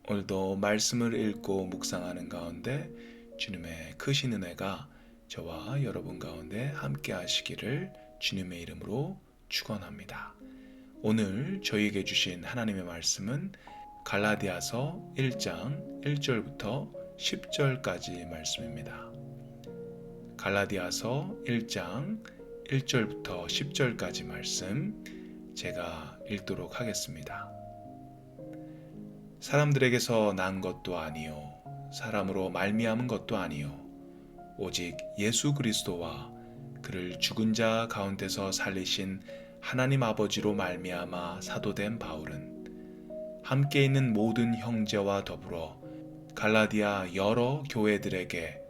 오늘도 말씀을 읽고 묵상하는 가운데 주님의 크신 은혜가 저와 여러분 가운데 함께 하시기를 주님의 이름으로 축원합니다. 오늘 저희에게 주신 하나님의 말씀은 갈라디아서 1장 1절부터 10절까지 말씀입니다. 갈라디아서 1장 1절부터 10절까지 말씀 제가 읽도록 하겠습니다. 사람들에게서 난 것도 아니요 사람으로 말미암은 것도 아니요 오직 예수 그리스도와 그를 죽은 자 가운데서 살리신 하나님 아버지로 말미암아 사도된 바울은 함께 있는 모든 형제와 더불어 갈라디아 여러 교회들에게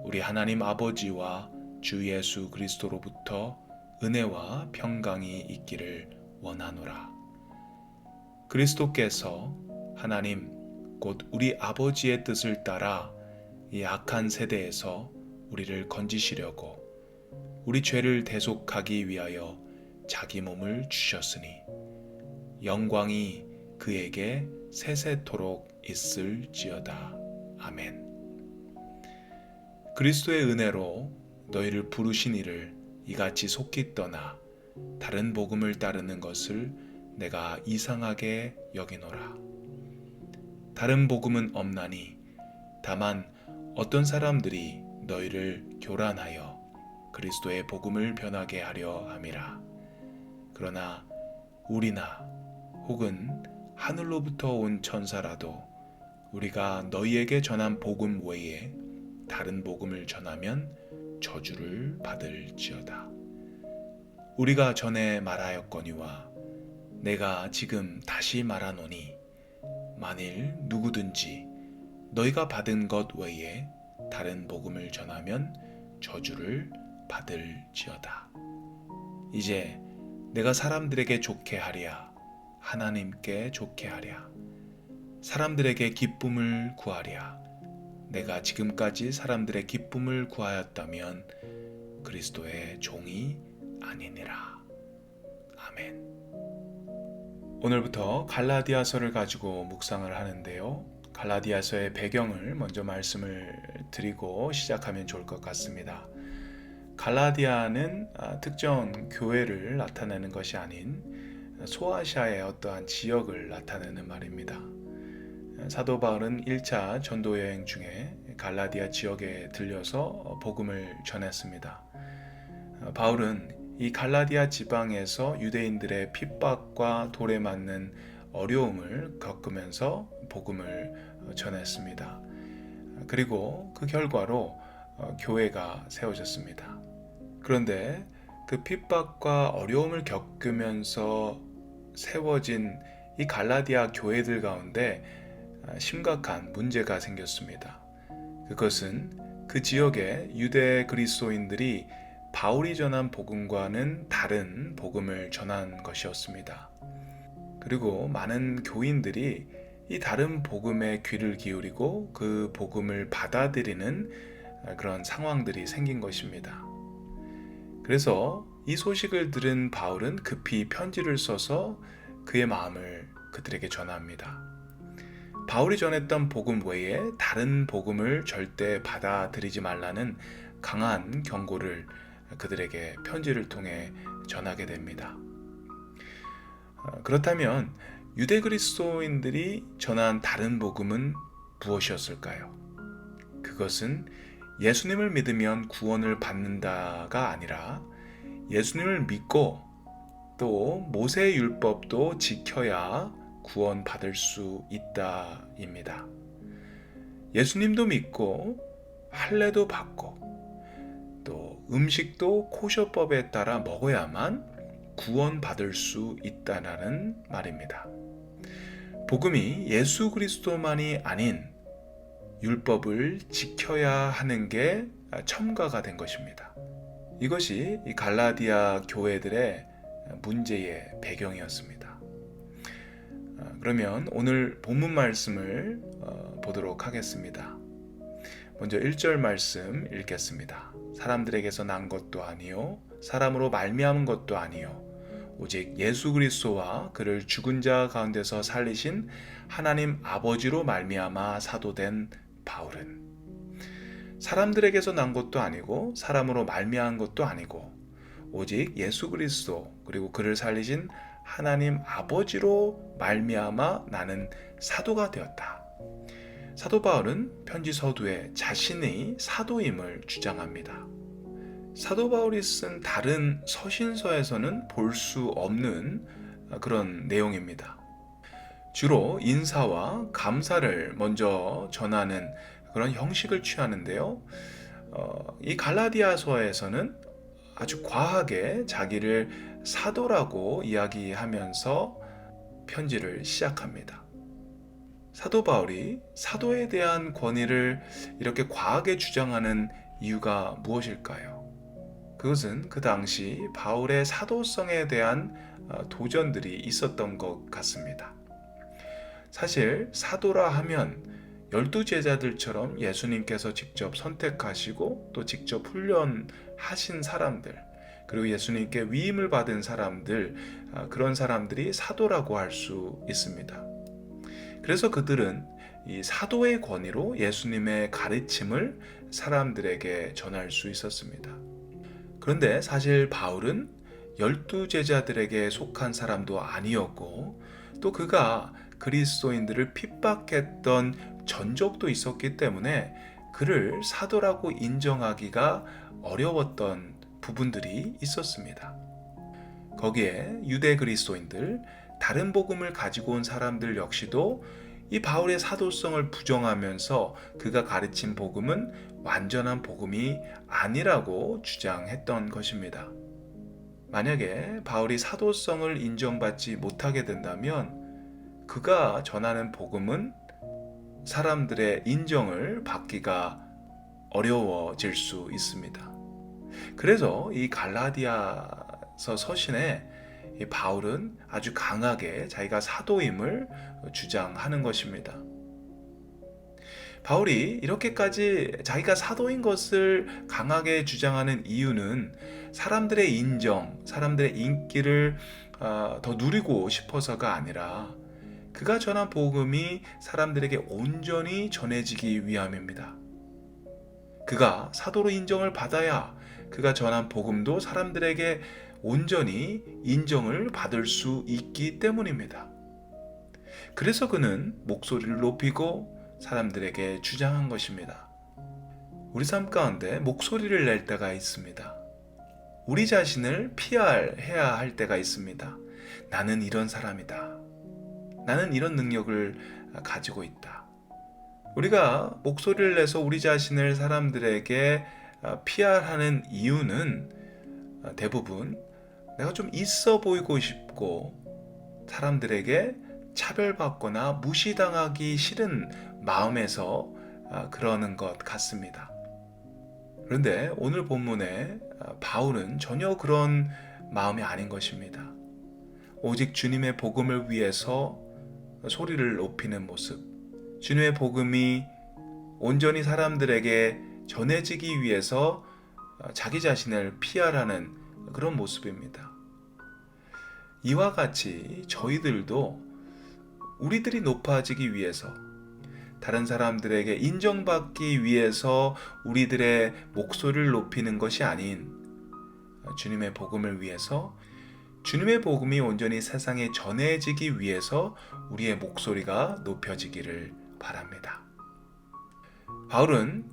우리 하나님 아버지와 주 예수 그리스도로부터 은혜와 평강이 있기를 원하노라. 그리스도께서 하나님 곧 우리 아버지의 뜻을 따라 이 악한 세대에서 우리를 건지시려고 우리 죄를 대속하기 위하여 자기 몸을 주셨으니 영광이 그에게 세세토록 있을지어다. 아멘. 그리스도의 은혜로 너희를 부르신 이를 이같이 속히 떠나 다른 복음을 따르는 것을 내가 이상하게 여기노라. 다른 복음은 없나니 다만 어떤 사람들이 너희를 교란하여 그리스도의 복음을 변하게 하려 함이라. 그러나 우리나 혹은 하늘로부터 온 천사라도 우리가 너희에게 전한 복음 외에 다른 복음을 전하면 저주를 받을지어다. 우리가 전에 말하였거니와 내가 지금 다시 말하노니 만일 누구든지 너희가 받은 것 외에 다른 복음을 전하면 저주를 받을지어다. 이제 내가 사람들에게 좋게 하랴 하나님께 좋게 하랴 사람들에게 기쁨을 구하랴 내가 지금까지 사람들의 기쁨을 구하였다면 그리스도의 종이 아니니라. 아멘. 오늘부터 갈라디아서를 가지고 묵상을 하는데요. 갈라디아서의 배경을 먼저 말씀을 드리고 시작하면 좋을 것 같습니다. 갈라디아는 특정 교회를 나타내는 것이 아닌 소아시아의 어떠한 지역을 나타내는 말입니다. 사도 바울은 1차 전도 여행 중에 갈라디아 지역에 들려서 복음을 전했습니다. 바울은 이 갈라디아 지방에서 유대인들의 핍박과 돌에 맞는 어려움을 겪으면서 복음을 전했습니다. 그리고 그 결과로 교회가 세워졌습니다. 그런데 그 핍박과 어려움을 겪으면서 세워진 이 갈라디아 교회들 가운데 심각한 문제가 생겼습니다. 그것은 그 지역의 유대 그리스도인들이 바울이 전한 복음과는 다른 복음을 전한 것이었습니다. 그리고 많은 교인들이 이 다른 복음에 귀를 기울이고 그 복음을 받아들이는 그런 상황들이 생긴 것입니다. 그래서 이 소식을 들은 바울은 급히 편지를 써서 그의 마음을 그들에게 전합니다. 바울이 전했던 복음 외에 다른 복음을 절대 받아들이지 말라는 강한 경고를 그들에게 편지를 통해 전하게 됩니다. 그렇다면 유대 그리스도인들이 전한 다른 복음은 무엇이었을까요? 그것은 예수님을 믿으면 구원을 받는다가 아니라 예수님을 믿고 또 모세의 율법도 지켜야 구원받을 수 있다입니다. 예수님도 믿고 할례도 받고 또 음식도 코셔법에 따라 먹어야만 구원받을 수 있다는 말입니다. 복음이 예수 그리스도만이 아닌 율법을 지켜야 하는 게 첨가가 된 것입니다. 이것이 이 갈라디아 교회들의 문제의 배경이었습니다. 그러면 오늘 본문 말씀을 보도록 하겠습니다. 먼저 1절 말씀 읽겠습니다. 사람들에게서 난 것도 아니요 사람으로 말미암은 것도 아니요 오직 예수 그리스도와 그를 죽은 자 가운데서 살리신 하나님 아버지로 말미암아 사도된 바울은 사람들에게서 난 것도 아니고 사람으로 말미암은 것도 아니고 오직 예수 그리스도 그리고 그를 살리신 하나님 아버지로 말미암아 나는 사도가 되었다. 사도 바울은 편지 서두에 자신의 사도임을 주장합니다. 사도 바울이 쓴 다른 서신서에서는 볼 수 없는 그런 내용입니다. 주로 인사와 감사를 먼저 전하는 그런 형식을 취하는데요. 이 갈라디아서에서는 아주 과하게 자기를 사도라고 이야기하면서 편지를 시작합니다. 사도 바울이 사도에 대한 권위를 이렇게 과하게 주장하는 이유가 무엇일까요? 그것은 그 당시 바울의 사도성에 대한 도전들이 있었던 것 같습니다. 사실 사도라 하면 12제자들처럼 예수님께서 직접 선택하시고 또 직접 훈련하신 사람들, 그리고 예수님께 위임을 받은 사람들, 그런 사람들이 사도라고 할 수 있습니다. 그래서 그들은 이 사도의 권위로 예수님의 가르침을 사람들에게 전할 수 있었습니다. 그런데 사실 바울은 12제자들에게 속한 사람도 아니었고 또 그가 그리스도인들을 핍박했던 전적도 있었기 때문에 그를 사도라고 인정하기가 어려웠던 부분들이 있었습니다. 거기에 유대 그리스도인들, 다른 복음을 가지고 온 사람들 역시도 이 바울의 사도성을 부정하면서 그가 가르친 복음은 완전한 복음이 아니라고 주장했던 것입니다. 만약에 바울이 사도성을 인정받지 못하게 된다면 그가 전하는 복음은 사람들의 인정을 받기가 어려워질 수 있습니다. 그래서 이 갈라디아서 서신에 이 바울은 아주 강하게 자기가 사도임을 주장하는 것입니다. 바울이 이렇게까지 자기가 사도인 것을 강하게 주장하는 이유는 사람들의 인정, 사람들의 인기를 더 누리고 싶어서가 아니라 그가 전한 복음이 사람들에게 온전히 전해지기 위함입니다. 그가 사도로 인정을 받아야 그가 전한 복음도 사람들에게 온전히 인정을 받을 수 있기 때문입니다. 그래서 그는 목소리를 높이고 사람들에게 주장한 것입니다. 우리 삶 가운데 목소리를 낼 때가 있습니다. 우리 자신을 PR해야 할 때가 있습니다. 나는 이런 사람이다. 나는 이런 능력을 가지고 있다. 우리가 목소리를 내서 우리 자신을 사람들에게 PR하는 이유는 대부분 내가 좀 있어 보이고 싶고 사람들에게 차별받거나 무시당하기 싫은 마음에서 그러는 것 같습니다. 그런데 오늘 본문에 바울은 전혀 그런 마음이 아닌 것입니다. 오직 주님의 복음을 위해서 소리를 높이는 모습, 주님의 복음이 온전히 사람들에게 전해지기 위해서 자기 자신을 PR하는 그런 모습입니다. 이와 같이 저희들도 우리들이 높아지기 위해서, 다른 사람들에게 인정받기 위해서 우리들의 목소리를 높이는 것이 아닌 주님의 복음을 위해서, 주님의 복음이 온전히 세상에 전해지기 위해서 우리의 목소리가 높여지기를 바랍니다. 바울은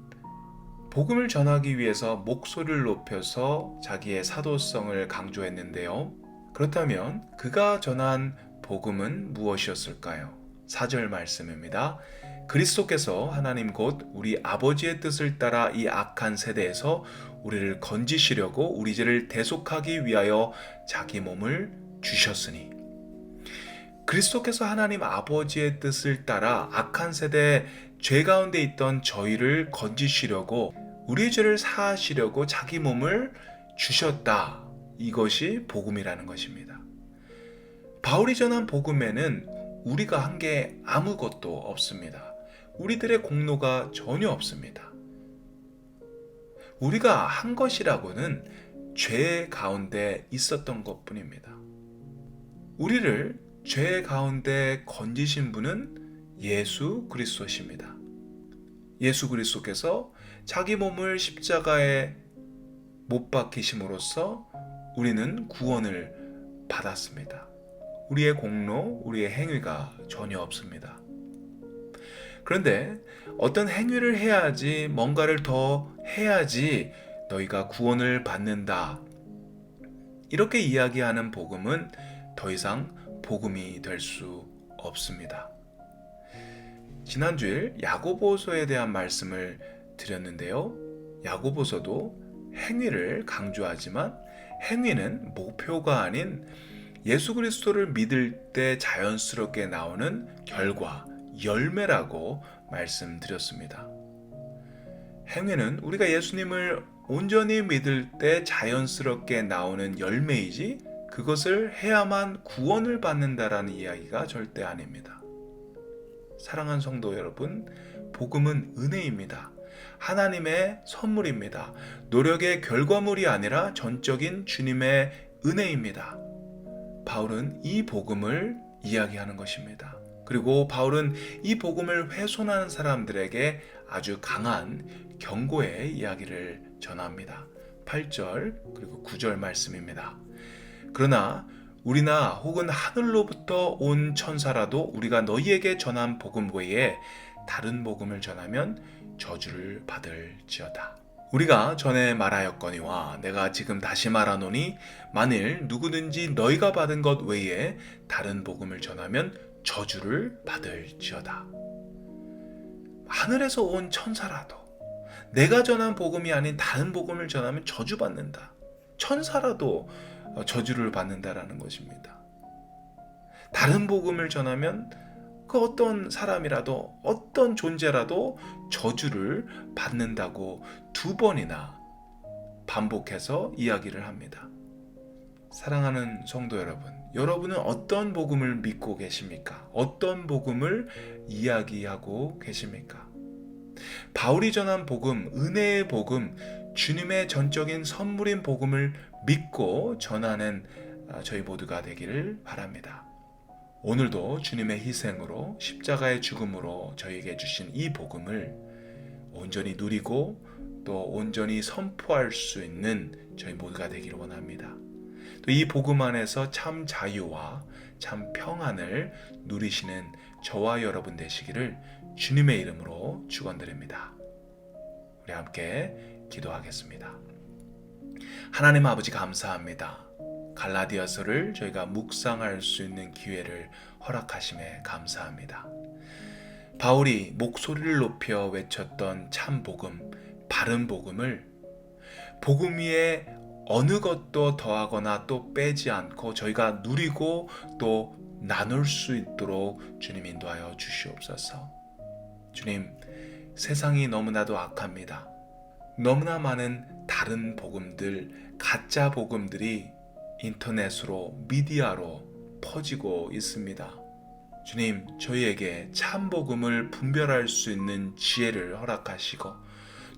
복음을 전하기 위해서 목소리를 높여서 자기의 사도성을 강조했는데요. 그렇다면 그가 전한 복음은 무엇이었을까요? 4절 말씀입니다. 그리스도께서 하나님 곧 우리 아버지의 뜻을 따라 이 악한 세대에서 우리를 건지시려고 우리 죄를 대속하기 위하여 자기 몸을 주셨으니, 그리스도께서 하나님 아버지의 뜻을 따라 악한 세대 죄 가운데 있던 저희를 건지시려고 우리의 죄를 사하시려고 자기 몸을 주셨다. 이것이 복음이라는 것입니다. 바울이 전한 복음에는 우리가 한 게 아무것도 없습니다. 우리들의 공로가 전혀 없습니다. 우리가 한 것이라고는 죄 가운데 있었던 것뿐입니다. 우리를 죄 가운데 건지신 분은 예수 그리스도십니다. 예수 그리스도께서 자기 몸을 십자가에 못 박히심으로써 우리는 구원을 받았습니다. 우리의 공로, 우리의 행위가 전혀 없습니다. 그런데 어떤 행위를 해야지, 뭔가를 더 해야지 너희가 구원을 받는다, 이렇게 이야기하는 복음은 더 이상 복음이 될 수 없습니다. 지난주에 야고보서에 대한 말씀을 드렸는데요. 야고보서도 행위를 강조하지만 행위는 목표가 아닌 예수 그리스도를 믿을 때 자연스럽게 나오는 결과, 열매라고 말씀드렸습니다. 행위는 우리가 예수님을 온전히 믿을 때 자연스럽게 나오는 열매이지 그것을 해야만 구원을 받는다라는 이야기가 절대 아닙니다. 사랑하는 성도 여러분, 복음은 은혜입니다. 하나님의 선물입니다. 노력의 결과물이 아니라 전적인 주님의 은혜입니다. 바울은 이 복음을 이야기하는 것입니다. 그리고 바울은 이 복음을 훼손하는 사람들에게 아주 강한 경고의 이야기를 전합니다. 8절 그리고 9절 말씀입니다. 그러나 우리나 혹은 하늘로부터 온 천사라도 우리가 너희에게 전한 복음 외에 다른 복음을 전하면 저주를 받을지어다. 우리가 전에 말하였거니와 내가 지금 다시 말하노니 만일 누구든지 너희가 받은 것 외에 다른 복음을 전하면 저주를 받을지어다. 하늘에서 온 천사라도 내가 전한 복음이 아닌 다른 복음을 전하면 저주받는다. 천사라도 저주를 받는다라는 것입니다. 다른 복음을 전하면 그 어떤 사람이라도 어떤 존재라도 저주를 받는다고 2번이나 반복해서 이야기를 합니다. 사랑하는 성도 여러분, 여러분은 어떤 복음을 믿고 계십니까? 어떤 복음을 이야기하고 계십니까? 바울이 전한 복음, 은혜의 복음, 주님의 전적인 선물인 복음을 믿고 전하는 저희 모두가 되기를 바랍니다. 오늘도 주님의 희생으로 십자가의 죽음으로 저희에게 주신 이 복음을 온전히 누리고 또 온전히 선포할 수 있는 저희 모두가 되기를 원합니다. 또 이 복음 안에서 참 자유와 참 평안을 누리시는 저와 여러분 되시기를 주님의 이름으로 축원드립니다. 우리 함께 기도하겠습니다. 하나님 아버지 감사합니다. 갈라디아서를 저희가 묵상할 수 있는 기회를 허락하심에 감사합니다. 바울이 목소리를 높여 외쳤던 참 복음, 바른 복음을 복음 위에 어느 것도 더하거나 또 빼지 않고 저희가 누리고 또 나눌 수 있도록 주님 인도하여 주시옵소서. 주님, 세상이 너무나도 악합니다. 너무나 많은 다른 복음들, 가짜 복음들이 인터넷으로, 미디어로 퍼지고 있습니다. 주님, 저희에게 참 복음을 분별할 수 있는 지혜를 허락하시고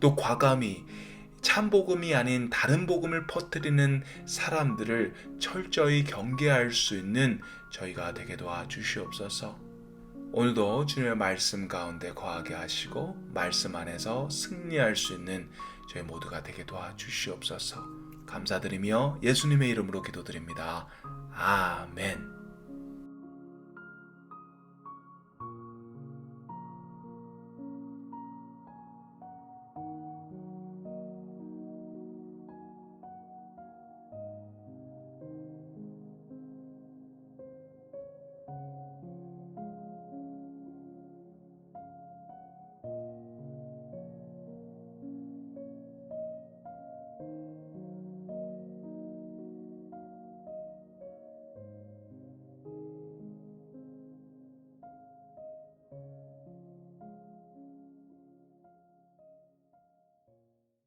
또 과감히 참 복음이 아닌 다른 복음을 퍼뜨리는 사람들을 철저히 경계할 수 있는 저희가 되게 도와주시옵소서. 오늘도 주님의 말씀 가운데 거하게 하시고 말씀 안에서 승리할 수 있는 저희 모두가 되게 도와주시옵소서. 감사드리며 예수님의 이름으로 기도드립니다. 아멘.